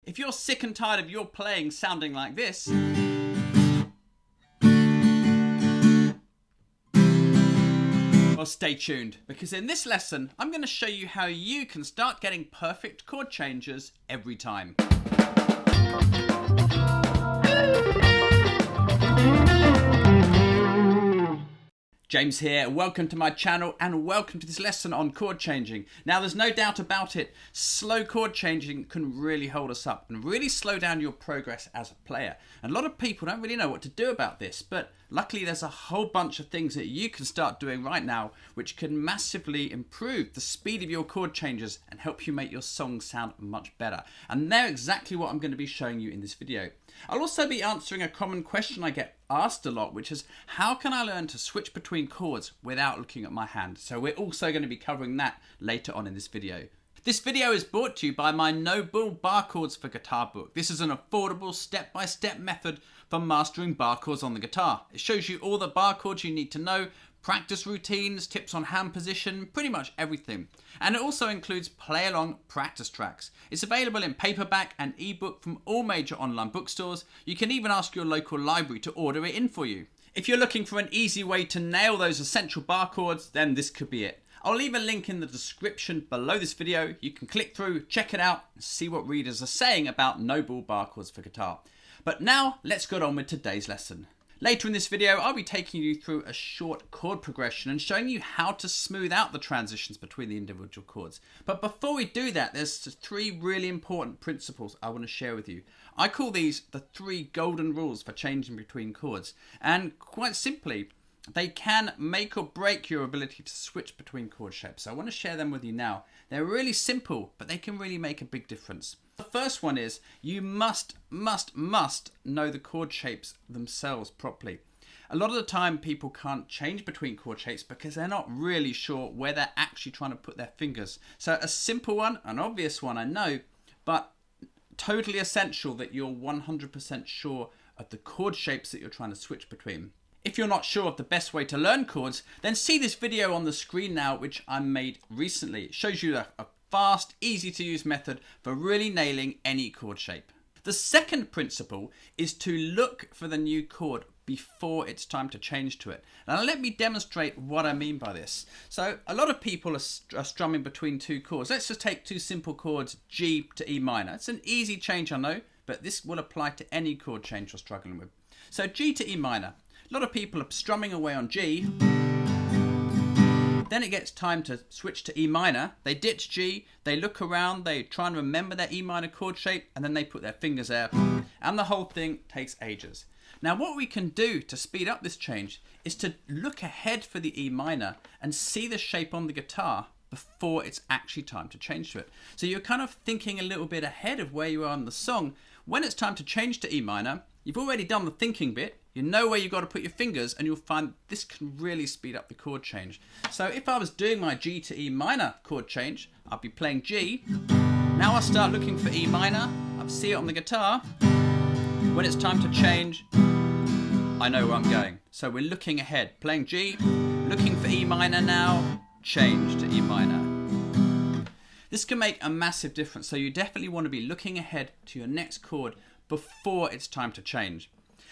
If you're sick and tired of your playing sounding like this, well, stay tuned, because in this lesson, I'm going to show you how you can start getting perfect chord changes every time. James here, welcome to my channel and welcome to this lesson on chord changing. Now there's no doubt about it, slow chord changing can really hold us up and really slow down your progress as a player. And a lot of people don't really know what to do about this, but luckily there's a whole bunch of things that you can start doing right now which can massively improve the speed of your chord changes and help you make your song sound much better. And they're exactly what I'm going to be showing you in this video. I'll also be answering a common question I get asked a lot, which is how can I learn to switch between chords without looking at my hand? So we're also going to be covering that later on in this video. This video is brought to you by my No Bull Bar Chords for Guitar book. This is an affordable step-by-step method for mastering bar chords on the guitar. It shows you all the bar chords you need to know, practice routines, tips on hand position, pretty much everything. And it also includes play-along practice tracks. It's available in paperback and ebook from all major online bookstores. You can even ask your local library to order it in for you. If you're looking for an easy way to nail those essential bar chords, then this could be it. I'll leave a link in the description below this video. You can click through, check it out, and see what readers are saying about No Bull Bar Chords for Guitar. But now, let's get on with today's lesson. Later in this video, I'll be taking you through a short chord progression and showing you how to smooth out the transitions between the individual chords. But before we do that, there's three really important principles I want to share with you. I call these the three golden rules for changing between chords. And quite simply, they can make or break your ability to switch between chord shapes. So I want to share them with you now. They're really simple, but they can really make a big difference. The first one is you must know the chord shapes themselves properly. A lot of the time people can't change between chord shapes because they're not really sure where they're actually trying to put their fingers. So a simple one, an obvious one I know, but totally essential that you're 100% sure of the chord shapes that you're trying to switch between. If you're not sure of the best way to learn chords, then see this video on the screen now which I made recently. It shows you a fast, easy to use method for really nailing any chord shape. The second principle is to look for the new chord before it's time to change to it. Now let me demonstrate what I mean by this. So a lot of people are strumming between two chords. Let's just take two simple chords, G to E minor. It's an easy change, I know, but this will apply to any chord change you're struggling with. So G to E minor. A lot of people are strumming away on G. Then it gets time to switch to E minor. They ditch G, they look around, they try and remember their E minor chord shape, and then they put their fingers there, and the whole thing takes ages. Now what we can do to speed up this change is to look ahead for the E minor and see the shape on the guitar before it's actually time to change to it. So you're kind of thinking a little bit ahead of where you are in the song. When it's time to change to E minor, you've already done the thinking bit, you know where you've got to put your fingers, and you'll find this can really speed up the chord change. So if I was doing my G to E minor chord change, I'd be playing G. Now I start looking for E minor, I see it on the guitar. When it's time to change, I know where I'm going. So we're looking ahead, playing G, looking for E minor now, change to E minor. This can make a massive difference, so you definitely want to be looking ahead to your next chord before it's time to change.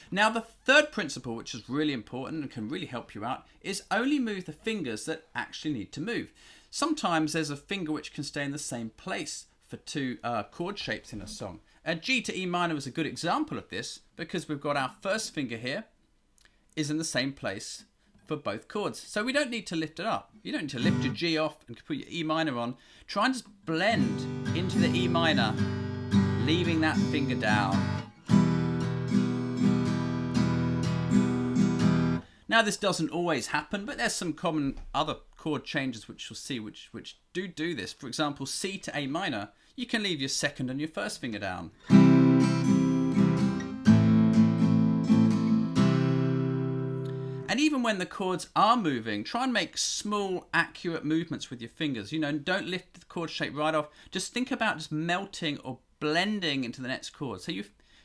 Now the third principle, which is really important and can really help you out, is only move the fingers that actually need to move. Sometimes there's a finger which can stay in the same place for two chord shapes in a song. G to E minor is a good example of this because we've got our first finger here is in the same place for both chords. So we don't need to lift it up. You don't need to lift your G off and put your E minor on. Try and just blend into the E minor, leaving that finger down. Now this doesn't always happen, but there's some common other chord changes which you'll see which do this. For example, C to A minor, you can leave your second and your first finger down. And even when the chords are moving, try and make small, accurate movements with your fingers. You know, don't lift the chord shape right off. Just think about just melting or blending into the next chord. So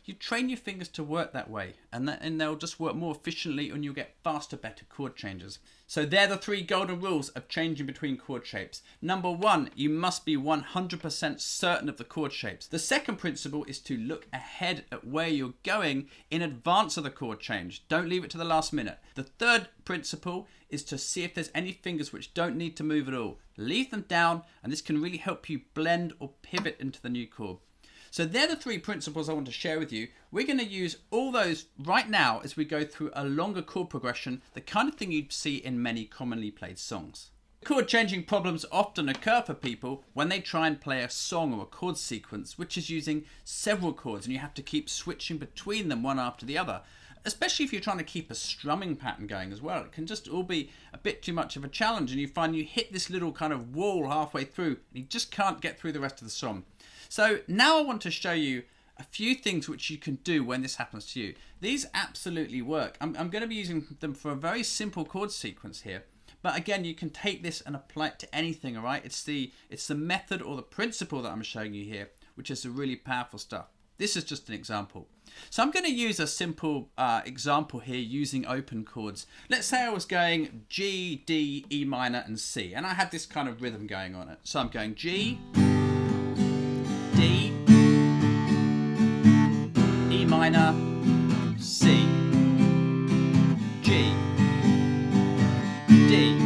you train your fingers to work that way, and they'll just work more efficiently, and you'll get faster, better chord changes. So they're the 3 golden rules of changing between chord shapes. Number 1, you must be 100% certain of the chord shapes. The second principle is to look ahead at where you're going in advance of the chord change. Don't leave it to the last minute. The third principle is to see if there's any fingers which don't need to move at all. Leave them down, and this can really help you blend or pivot into the new chord. So they're the 3 principles I want to share with you. We're going to use all those right now as we go through a longer chord progression, the kind of thing you'd see in many commonly played songs. Chord changing problems often occur for people when they try and play a song or a chord sequence which is using several chords, and you have to keep switching between them one after the other. Especially if you're trying to keep a strumming pattern going as well. It can just all be a bit too much of a challenge, and you find you hit this little kind of wall halfway through and you just can't get through the rest of the song. So now I want to show you a few things which you can do when this happens to you. These absolutely work. I'm going to be using them for a very simple chord sequence here. But again, you can take this and apply it to anything, all right? It's the method or the principle that I'm showing you here, which is the really powerful stuff. This is just an example. So I'm going to use a simple example here using open chords. Let's say I was going G, D, E minor and C, and I had this kind of rhythm going on it. So I'm going G, D, E minor, C, G, D,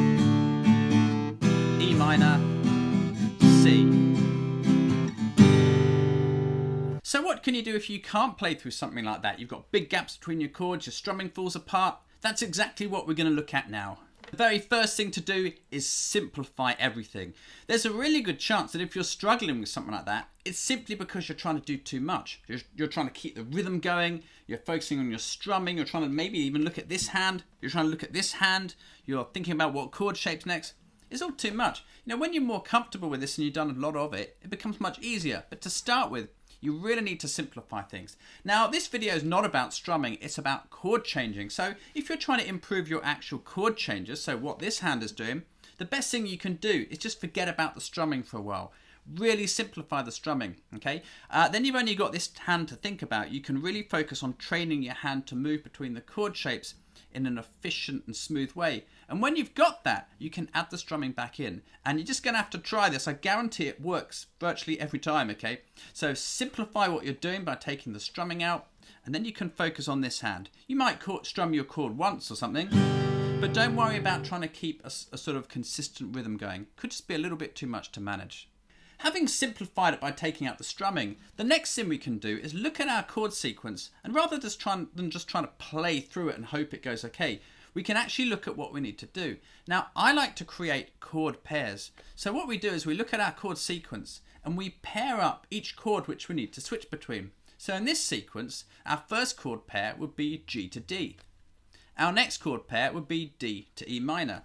E minor, C. So what can you do if you can't play through something like that? You've got big gaps between your chords, your strumming falls apart. That's exactly what we're going to look at now. The very first thing to do is simplify everything. There's a really good chance that if you're struggling with something like that, it's simply because you're trying to do too much. You're trying to keep the rhythm going, you're focusing on your strumming, you're trying to maybe even look at this hand, you're trying to look at this hand, you're thinking about what chord shape's next. It's all too much. You know, when you're more comfortable with this and you've done a lot of it, it becomes much easier. But to start with, you really need to simplify things. Now, this video is not about strumming, it's about chord changing. So if you're trying to improve your actual chord changes, so what this hand is doing, the best thing you can do is just forget about the strumming for a while. Really simplify the strumming, okay? Then you've only got this hand to think about. You can really focus on training your hand to move between the chord shapes in an efficient and smooth way. And when you've got that, you can add the strumming back in. And you're just going to have to try this. I guarantee it works virtually every time, okay? So simplify what you're doing by taking the strumming out, and then you can focus on this hand. You might strum your chord once or something, but don't worry about trying to keep a sort of consistent rhythm going. Could just be a little bit too much to manage. Having simplified it by taking out the strumming, the next thing we can do is look at our chord sequence, and rather than just trying to play through it and hope it goes okay, we can actually look at what we need to do. Now, I like to create chord pairs. So what we do is we look at our chord sequence and we pair up each chord which we need to switch between. So in this sequence, our first chord pair would be G to D. Our next chord pair would be D to E minor.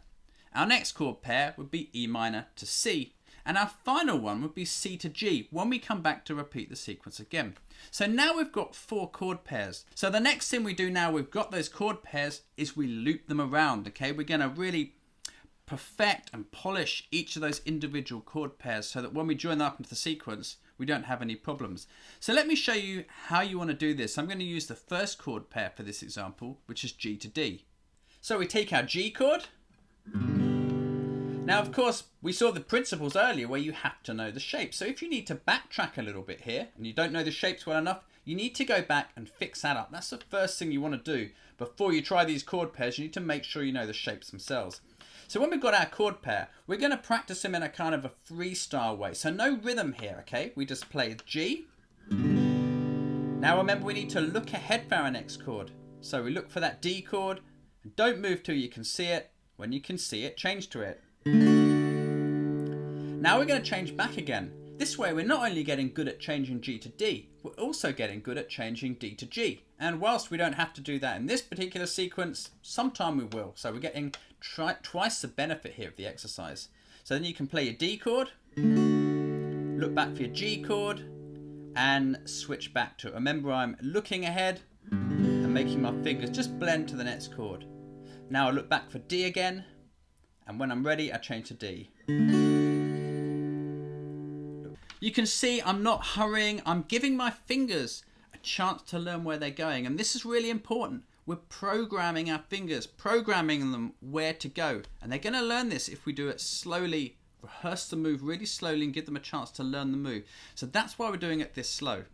Our next chord pair would be E minor to C. And our final one would be C to G when we come back to repeat the sequence again. So now we've got 4 chord pairs. So the next thing we do now we've got those chord pairs is we loop them around, okay? We're going to really perfect and polish each of those individual chord pairs so that when we join them up into the sequence, we don't have any problems. So let me show you how you want to do this. I'm going to use the first chord pair for this example, which is G to D. So we take our G chord. Now, of course, we saw the principles earlier where you have to know the shape. So if you need to backtrack a little bit here and you don't know the shapes well enough, you need to go back and fix that up. That's the first thing you want to do. Before you try these chord pairs, you need to make sure you know the shapes themselves. So when we've got our chord pair, we're going to practice them in a kind of a freestyle way. So no rhythm here, okay? We just play G. Now remember, we need to look ahead for our next chord. So we look for that D chord. Don't move till you can see it. When you can see it, change to it. Now we're going to change back again. This way we're not only getting good at changing G to D, we're also getting good at changing D to G. And whilst we don't have to do that in this particular sequence, sometime we will. So we're getting twice the benefit here of the exercise. So then you can play your D chord, look back for your G chord, and switch back to it. Remember, I'm looking ahead and making my fingers just blend to the next chord. Now I look back for D again, and when I'm ready, I change to D. You can see I'm not hurrying. I'm giving my fingers a chance to learn where they're going. And this is really important. We're programming our fingers, programming them where to go. And they're going to learn this if we do it slowly, rehearse the move really slowly and give them a chance to learn the move. So that's why we're doing it this slow.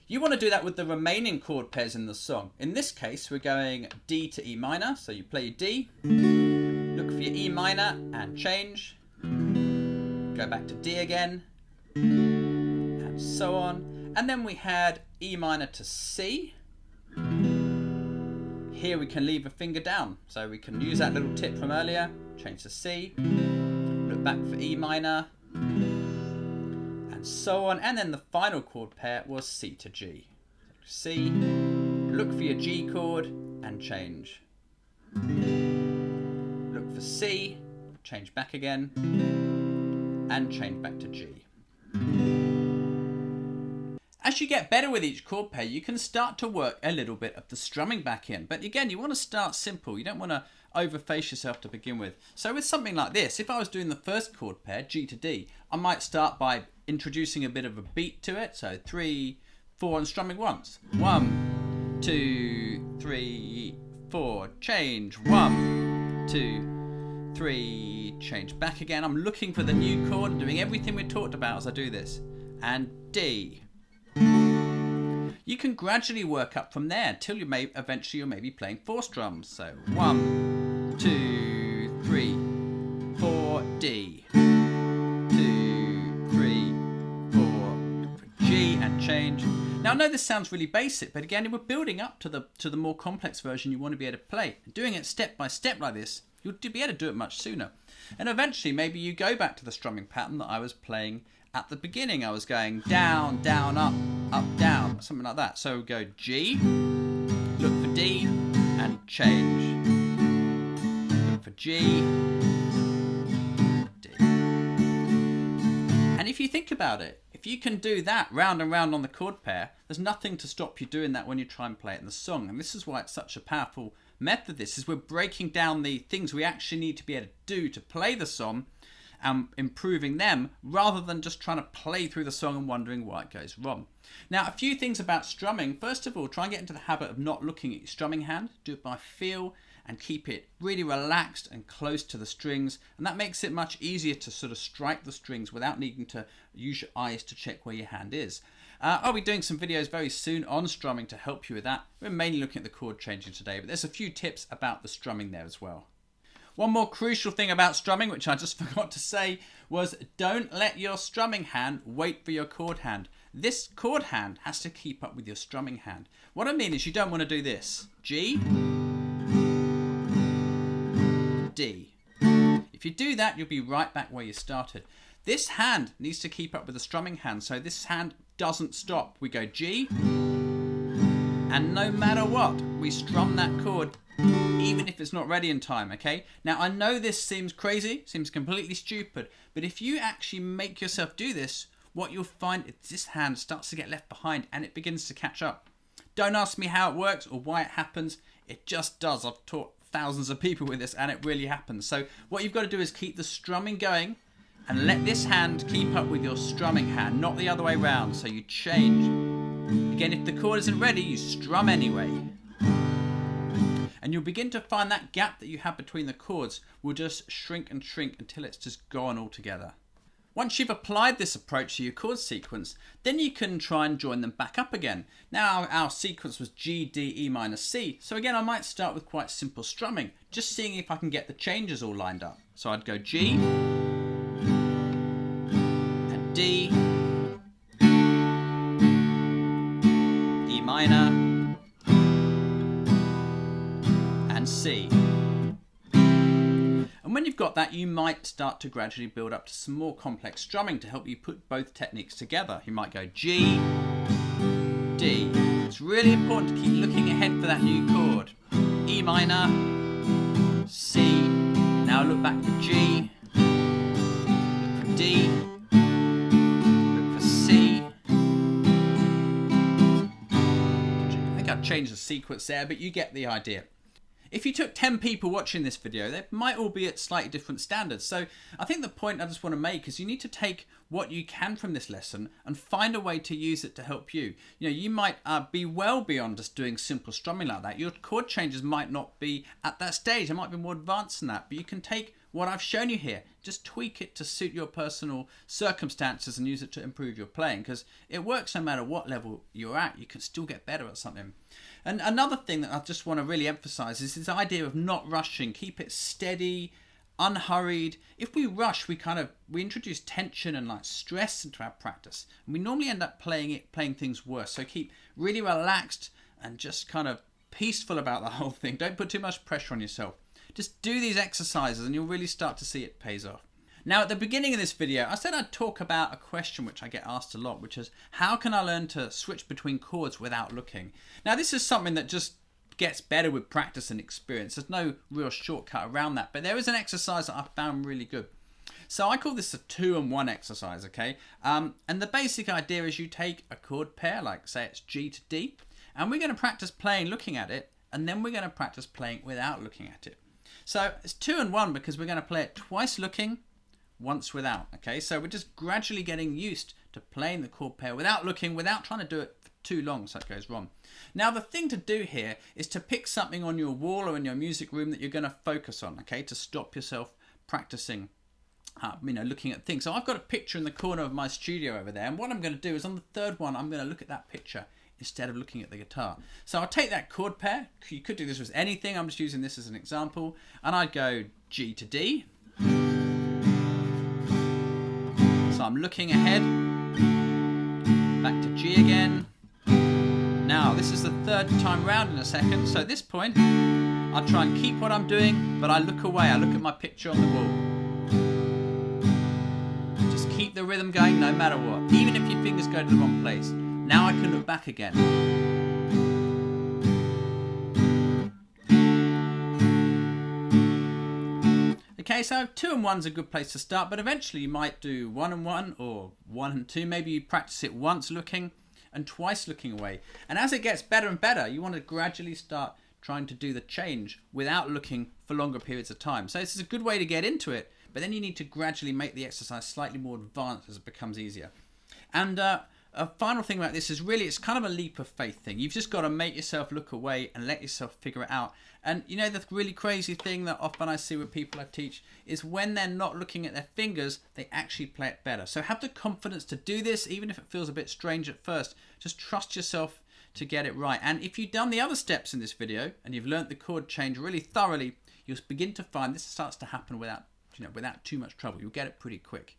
You want to do that with the remaining chord pairs in the song. In this case, we're going D to E minor. So you play your D, look for your E minor and change. Go back to D again, and so on. And then we had E minor to C. Here we can leave a finger down. So we can use that little tip from earlier, change to C, look back for E minor, and so on. And then the final chord pair was C to G. So C, look for your G chord and change. Look for C, change back again, and change back to G. As you get better with each chord pair, you can start to work a little bit of the strumming back in. But again, you want to start simple. You don't want to overface yourself to begin with. So with something like this, if I was doing the first chord pair, G to D, I might start by introducing a bit of a beat to it. So 3, 4, and strumming once. 1, 2, 3, 4, change. 1, 2, 3, change back again. I'm looking for the new chord and doing everything we talked about as I do this. And D. You can gradually work up from there until you may eventually you're maybe playing 4 strums. So 1, 2, 3, 4, D. 2, 3, 4 for G and change. Now I know this sounds really basic, but again, we're building up to the more complex version you want to be able to play. Doing it step by step like this, you'll be able to do it much sooner. And eventually, maybe you go back to the strumming pattern that I was playing at the beginning. I was going down, down, up, down, something like that. So go G, look for D, and change. Look for G, D. And if you think about it, if you can do that round and round on the chord pair, there's nothing to stop you doing that when you try and play it in the song. And this is why it's such a powerful method. This is we're breaking down the things we actually need to be able to do to play the song and improving them rather than just trying to play through the song and wondering why it goes wrong. Now, a few things about strumming. First of all, try and get into the habit of not looking at your strumming hand. Do it by feel and keep it really relaxed and close to the strings. And that makes it much easier to sort of strike the strings without needing to use your eyes to check where your hand is. I'll be doing some videos very soon on strumming to help you with that. We're mainly looking at the chord changing today, but there's a few tips about the strumming there as well. One more crucial thing about strumming, which I just forgot to say, was don't let your strumming hand wait for your chord hand. This chord hand has to keep up with your strumming hand. What I mean is you don't want to do this. G, D. If you do that, you'll be right back where you started. This hand needs to keep up with the strumming hand, so this hand doesn't stop. We go G, and no matter what, we strum that chord even if it's not ready in time, okay? Now, I know this seems crazy, seems completely stupid, but if you actually make yourself do this, what you'll find is this hand starts to get left behind and it begins to catch up. Don't ask me how it works or why it happens. It just does. I've taught thousands of people with this and it really happens. So what you've got to do is keep the strumming going and let this hand keep up with your strumming hand, not the other way around. So you change. Again, if the chord isn't ready, you strum anyway. And you'll begin to find that gap that you have between the chords will just shrink and shrink until it's just gone altogether. Once you've applied this approach to your chord sequence, then you can try and join them back up again. Now our sequence was G, D, E minor, C. So again, I might start with quite simple strumming, just seeing if I can get the changes all lined up. So I'd go G, and D, E minor, and C. And when you've got that, you might start to gradually build up to some more complex strumming to help you put both techniques together. You might go G, D. It's really important to keep looking ahead for that new chord. E minor, C. Now look back for G, look for D, look for C. I think I've changed the sequence there, but you get the idea. if you took 10 people watching this video, they might all be at slightly different standards. So I think the point I just want to make is you need to take what you can from this lesson and find a way to use it to help you. You know, you might be well beyond just doing simple strumming like that. Your chord changes might not be at that stage. They might be more advanced than that, but you can take what I've shown you here, just tweak it to suit your personal circumstances and use it to improve your playing, because it works no matter what level you're at. You can still get better at something. And another thing that I just want to really emphasize is this idea of not rushing. Keep it steady, unhurried. If we rush, we introduce tension and like stress into our practice, and we normally end up playing things worse. So keep really relaxed and just kind of peaceful about the whole thing. Don't put too much pressure on yourself. Just do these exercises and you'll really start to see it pays off. Now, at the beginning of this video, I said I'd talk about a question which I get asked a lot, which is, how can I learn to switch between chords without looking? Now, this is something that just gets better with practice and experience. There's no real shortcut around that, but there is an exercise that I found really good. So I call this a 2-and-1 exercise, okay? And the basic idea is you take a chord pair, like say it's G to D, and we're going to practice playing looking at it, and then we're going to practice playing without looking at it. So it's 2-and-1 because we're going to play it twice looking, once without. Okay, so we're just gradually getting used to playing the chord pair without looking, without trying to do it for too long so it goes wrong. Now the thing to do here is to pick something on your wall or in your music room that you're going to focus on, okay, to stop yourself practicing, looking at things. So I've got a picture in the corner of my studio over there, and what I'm going to do is on the third one I'm going to look at that picture instead of looking at the guitar. So I'll take that chord pair. You could do this with anything. I'm just using this as an example. And I'd go G to D. So I'm looking ahead. Back to G again. Now, this is the third time round in a second. So at this point, I'll try and keep what I'm doing, but I look away. I look at my picture on the wall. Just keep the rhythm going no matter what, even if your fingers go to the wrong place. Now I can look back again. Okay, so 2-and-1's a good place to start, but eventually you might do 1-and-1 or 1-and-2. Maybe you practice it once looking and twice looking away. And as it gets better and better, you want to gradually start trying to do the change without looking for longer periods of time. So this is a good way to get into it, but then you need to gradually make the exercise slightly more advanced as it becomes easier. And a final thing about this is really it's kind of a leap of faith thing. You've just got to make yourself look away and let yourself figure it out. And you know, the really crazy thing that often I see with people I teach is when they're not looking at their fingers, they actually play it better. So have the confidence to do this, even if it feels a bit strange at first. Just trust yourself to get it right. And if you've done the other steps in this video and you've learnt the chord change really thoroughly, you'll begin to find this starts to happen without too much trouble. You'll get it pretty quick.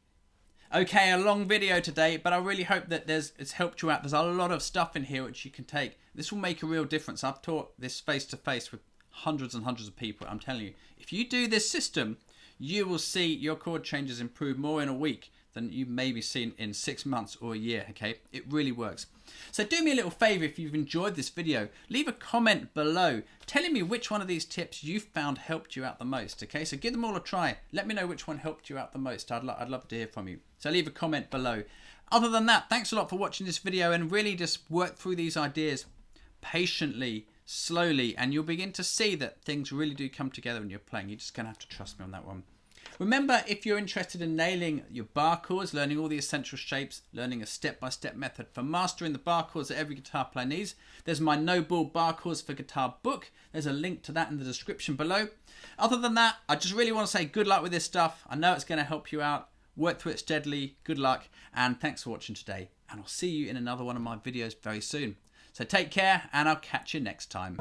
Okay, a long video today, but I really hope that it's helped you out. There's a lot of stuff in here which you can take. This will make a real difference. I've taught this face-to-face with hundreds and hundreds of people. I'm telling you, if you do this system, you will see your chord changes improve more in a week than you've maybe seen in 6 months or a year, okay? It really works. So do me a little favor if you've enjoyed this video. Leave a comment below telling me which one of these tips you found helped you out the most, okay? So give them all a try. Let me know which one helped you out the most. I'd love to hear from you. So leave a comment below. Other than that, thanks a lot for watching this video, and really just work through these ideas patiently, slowly, and you'll begin to see that things really do come together when you're playing. You're just going to have to trust me on that one. Remember, if you're interested in nailing your bar chords, learning all the essential shapes, learning a step-by-step method for mastering the bar chords that every guitar player needs, there's my No Bull Bar Chords for Guitar book. There's a link to that in the description below. Other than that, I just really want to say good luck with this stuff. I know it's going to help you out. Work through it steadily. Good luck, and thanks for watching today. And I'll see you in another one of my videos very soon. So take care, and I'll catch you next time.